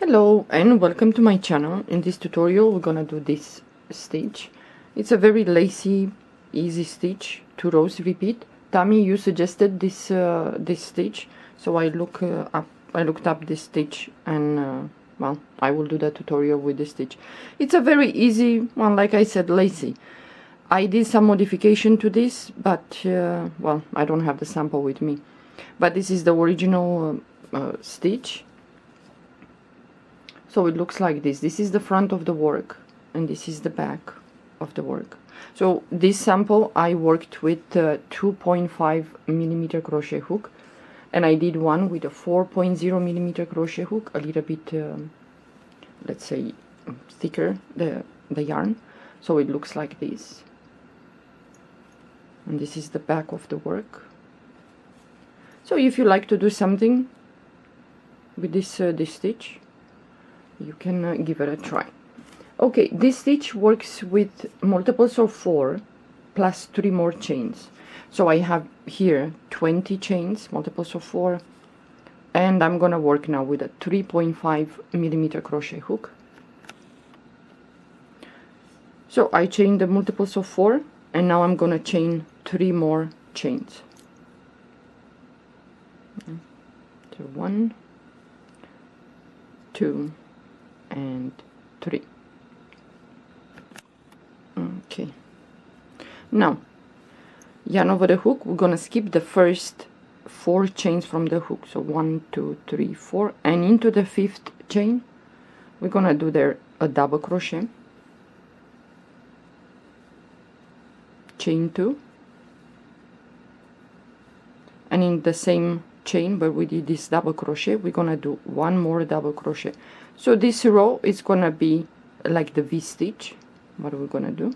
Hello and welcome to my channel. In this tutorial we're gonna do this stitch. It's a very lacy, easy stitch, 2 rows repeat. Tammy, you suggested this this stitch, so I looked up this stitch and well, I will do the tutorial with this stitch. It's a very easy one, like I said, lacy. I did some modification to this, but well, I don't have the sample with me. But this is the original stitch. So it looks like this. This is the front of the work and this is the back of the work. So this sample I worked with 2.5 millimeter crochet hook, and I did one with a 4.0 millimeter crochet hook, a little bit let's say thicker, the yarn. So it looks like this, and this is the back of the work. So if you like to do something with this this stitch, you can give it a try. Okay, this stitch works with multiples of 4 plus 3 more chains. So I have here 20 chains, multiples of 4, and I'm gonna work now with a 3.5 millimeter crochet hook. So I chain the multiples of 4, and now I'm gonna chain 3 more chains. So 1, 2, and 3. Okay, now yarn over the hook. We're gonna skip the first 4 chains from the hook, so 1, 2, 3, 4, and into the 5th chain we're gonna do there a double crochet, chain 2, and in the same chain where we did this double crochet we're gonna do 1 more double crochet. So this row is gonna be like the V stitch. What are we gonna do?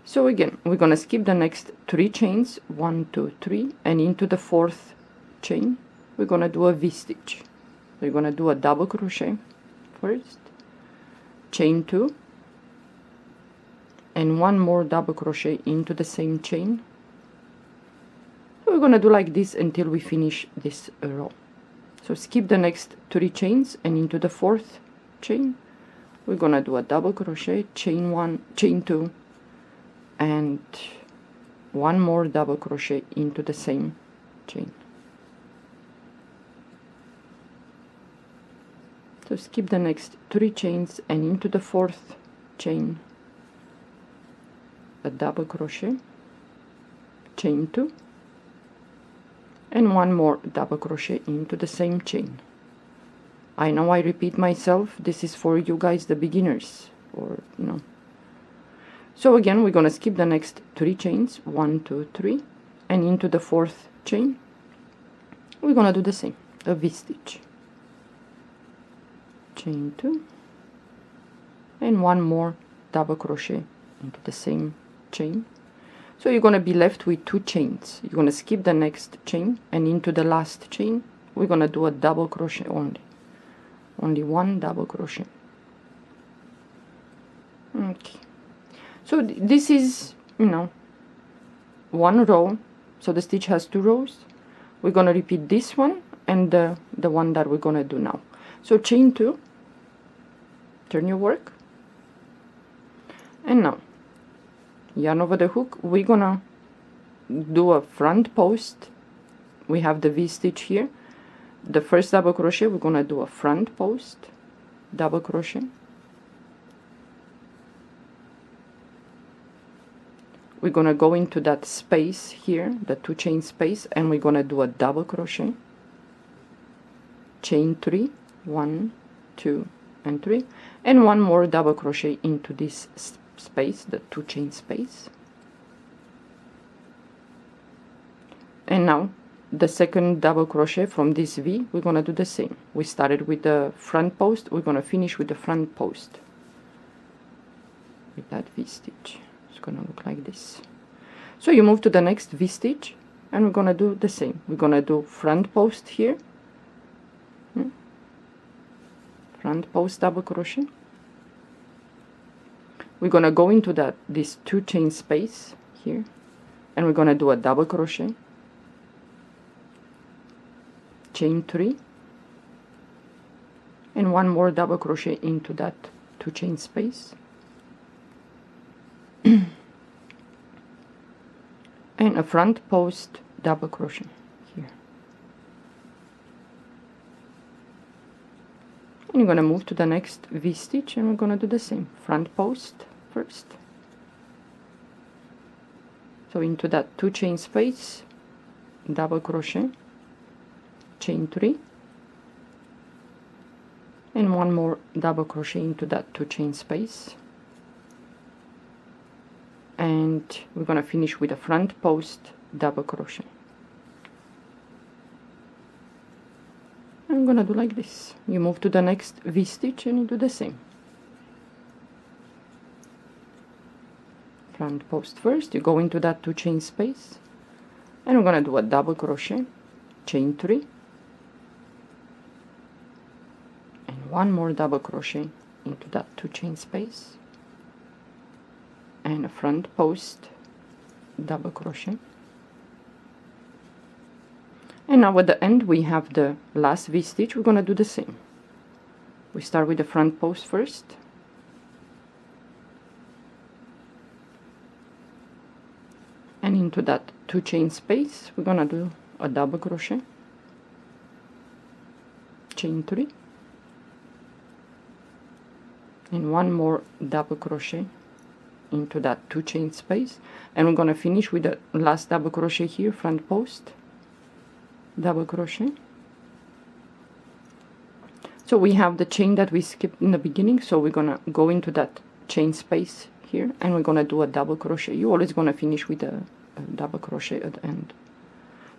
So again, we're gonna skip the next 3 chains, 1, 2, 3, and into the 4th chain we're gonna do a V stitch. We're gonna do a double crochet first, chain 2, and 1 more double crochet into the same chain. So we're gonna do like this until we finish this row. So skip the next 3 chains, and into the 4th chain we're gonna do a double crochet, chain 1, chain 2, and 1 more double crochet into the same chain. So skip the next 3 chains, and into the 4th chain a double crochet, chain 2, and 1 more double crochet into the same chain. I know I repeat myself, this is for you guys, the beginners, or you know. So again, we're gonna skip the next 3 chains, 1, 2, 3, and into the 4th chain we're gonna do the same, a V stitch, chain 2, and 1 more double crochet into the same chain. So you're gonna be left with 2 chains. You're gonna skip the next chain, and into the last chain we're gonna do a double crochet only 1 double crochet. Okay, so this is, you know, 1 row, so the stitch has 2 rows. We're gonna repeat this one and the one that we're gonna do now. So chain 2, turn your work, and now yarn over the hook. We're gonna do a front post. We have the V stitch here. The first double crochet we're gonna do a front post, double crochet, we're gonna go into that space here, the 2 chain space, and we're gonna do a double crochet, chain 3, 1, 2, and 3, and 1 more double crochet into this space, the 2 chain space. And now the second double crochet from this V, we're gonna do the same. We started with the front post, we're gonna finish with the front post with that V stitch. It's gonna look like this. So you move to the next V stitch, and we're gonna do the same. We're gonna do front post here, front post double crochet. We're gonna go into this 2 chain space here, and we're gonna do a double crochet, chain 3, and one more double crochet into that 2 chain space, and a front post double crochet here. And you're going to move to the next V-stitch, and we're going to do the same. Front post first. So into that 2 chain space, double crochet, chain 3, and one more double crochet into that 2 chain space. And we're going to finish with a front post double crochet. I'm going to do like this. You move to the next V-stitch and you do the same. Front post first, you go into that 2 chain space, and we're going to do a double crochet, chain 3, and one more double crochet into that 2 chain space, and a front post double crochet. And now at the end we have the last V-stitch. We're going to do the same. We start with the front post first, and into that 2 chain space we're going to do a double crochet, chain 3, and one more double crochet into that 2 chain space, and we're going to finish with the last double crochet here, front post double crochet. So we have the chain that we skipped in the beginning, so we're going to go into that chain space here, and we're going to do a double crochet. You're always going to finish with a double crochet at the end.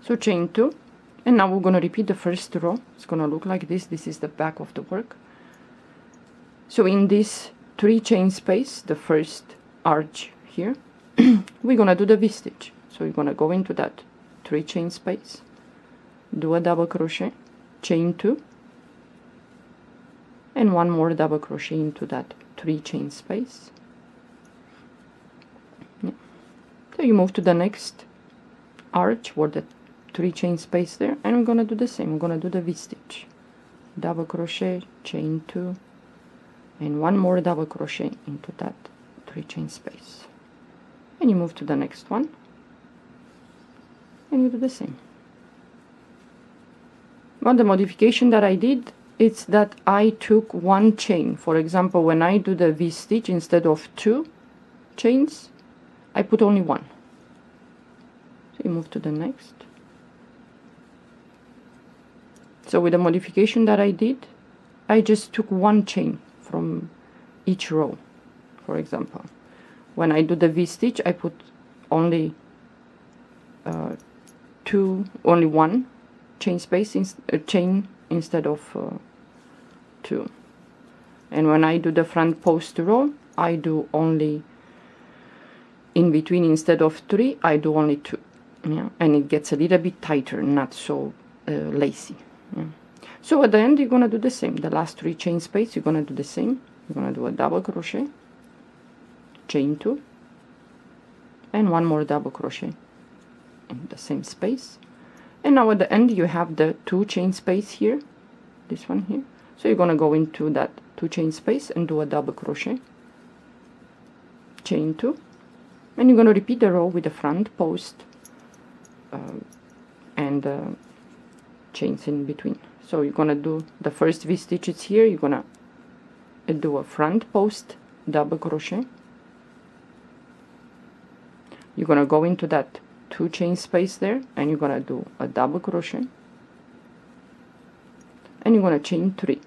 So chain 2, and now we're going to repeat the first row. It's going to look like this. This is the back of the work. So in this 3 chain space, the first arch here, we're going to do the V-stitch. So you're going to go into that 3 chain space, do a double crochet, chain 2, and one more double crochet into that 3 chain space. Yeah. So you move to the next arch or the 3 chain space there, and we're going to do the same. We're going to do the V-stitch, double crochet, chain 2, and one more double crochet into that 3 chain space, and you move to the next one and you do the same. Well, the modification that I did, it's that I took 1 chain. For example, when I do the V-stitch, instead of 2 chains, I put only 1. So you move to the next. So with the modification that I did, I just took 1 chain from each row. For example, when I do the V-stitch, I put only only 1 chain space chain instead of 2. And when I do the front post row, I do only in between, instead of 3, I do only 2. Yeah, and it gets a little bit tighter, not so lacy. Yeah. So at the end you're gonna do the same. The last 3 chain space, you're gonna do the same. You're gonna do a double crochet, chain 2, and one more double crochet in the same space. And now at the end you have the 2 chain space here, this one here. So you're gonna go into that 2 chain space and do a double crochet, chain 2, and you're gonna repeat the row with the front post and chains in between. So you're gonna do the first V stitches here. You're gonna do a front post double crochet. You're gonna go into that 2 chain space there, and you're gonna do a double crochet, and you're gonna chain 3.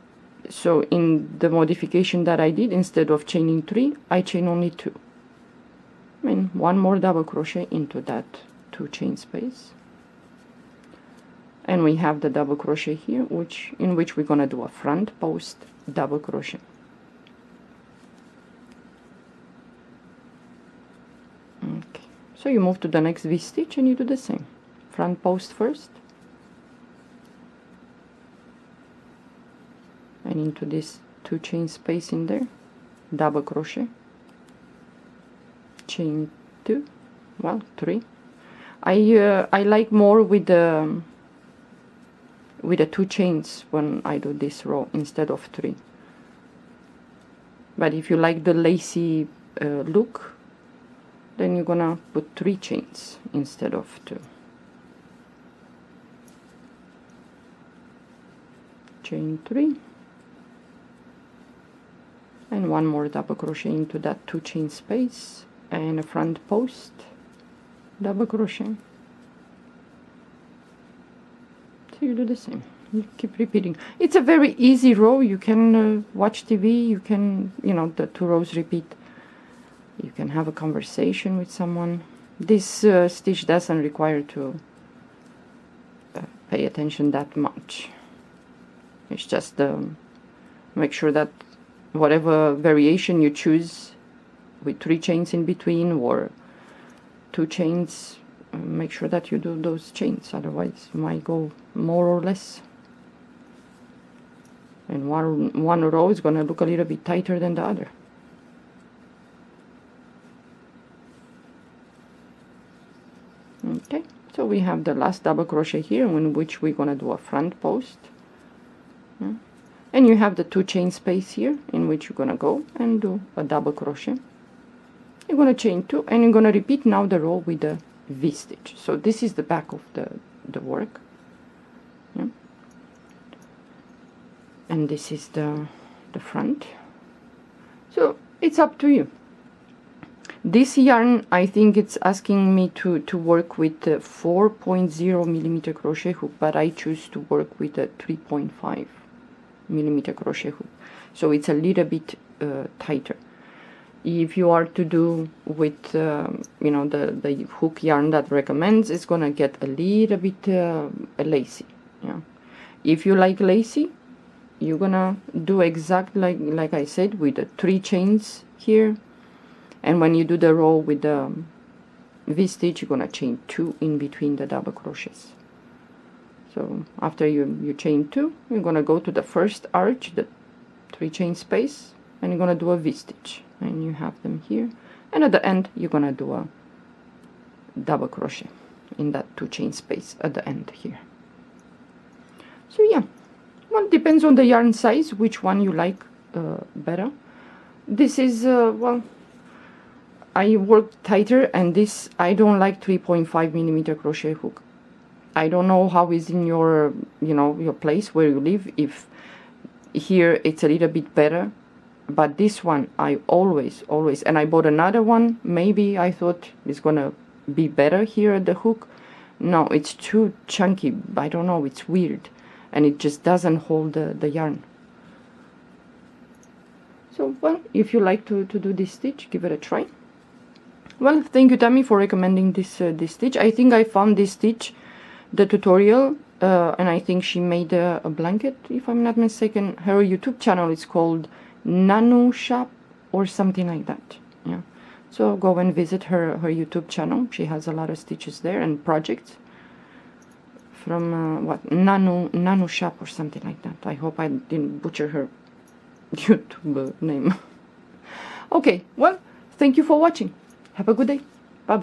So in the modification that I did, instead of chaining 3, I chain only 2. And one more double crochet into that 2 chain space, and we have the double crochet here, in which we're gonna do a front post double crochet. Okay, so you move to the next V stitch and you do the same. Front post first, and into this 2 chain space in there, double crochet, chain 2, well, 3. I like more with the with the 2 chains when I do this row instead of 3. But if you like the lacy look, then you're gonna put 3 chains instead of 2. Chain 3, and 1 more double crochet into that 2 chain space, and a front post, double crochet. So you do the same, you keep repeating. It's a very easy row. You can watch TV, you can, you know, the 2 rows repeat. You can have a conversation with someone. This stitch doesn't require to pay attention that much. It's just make sure that whatever variation you choose with 3 chains in between or 2 chains, make sure that you do those chains, otherwise you might go more or less. And one row is going to look a little bit tighter than the other. Okay, so we have the last double crochet here, in which we're going to do a front post. Yeah. And you have the 2 chain space here, in which you're going to go and do a double crochet. You're going to chain 2, and you're going to repeat now the row with the V stitch. So this is the back of the work. Yeah. And this is the front. So it's up to you. This yarn, I think it's asking me to work with the 4.0 millimeter crochet hook, but I choose to work with a 3.5 millimeter crochet hook, so it's a little bit tighter. If you are to do with you know, the hook yarn that recommends, it's gonna get a little bit lacy. Yeah, if you like lacy, you're gonna do exactly like I said, with the 3 chains here. And when you do the row with the V stitch, you're gonna chain 2 in between the double crochets. So after you chain 2, you're gonna go to the first arch, the 3 chain space, and you're gonna do a V stitch, and you have them here. And at the end, you're gonna do a double crochet in that 2 chain space at the end here. So yeah, well, it depends on the yarn size, which one you like better. This is well, I work tighter, and this, I don't like 3.5 millimeter crochet hook. I don't know how is in your, you know, your place where you live, if here it's a little bit better, but this one I always, and I bought another one, maybe I thought it's gonna be better here at the hook. No, it's too chunky, I don't know, it's weird, and it just doesn't hold the yarn. So, well, if you like to do this stitch, give it a try. Well, thank you, Tammy, for recommending this stitch. I think I found this stitch, the tutorial, and I think she made a blanket, if I'm not mistaken. Her YouTube channel is called Nanu Shop or something like that. Yeah, so go and visit her YouTube channel. She has a lot of stitches there and projects from what, Nanu Shop or something like that. I hope I didn't butcher her YouTube name. Okay, well, thank you for watching. Have a good day.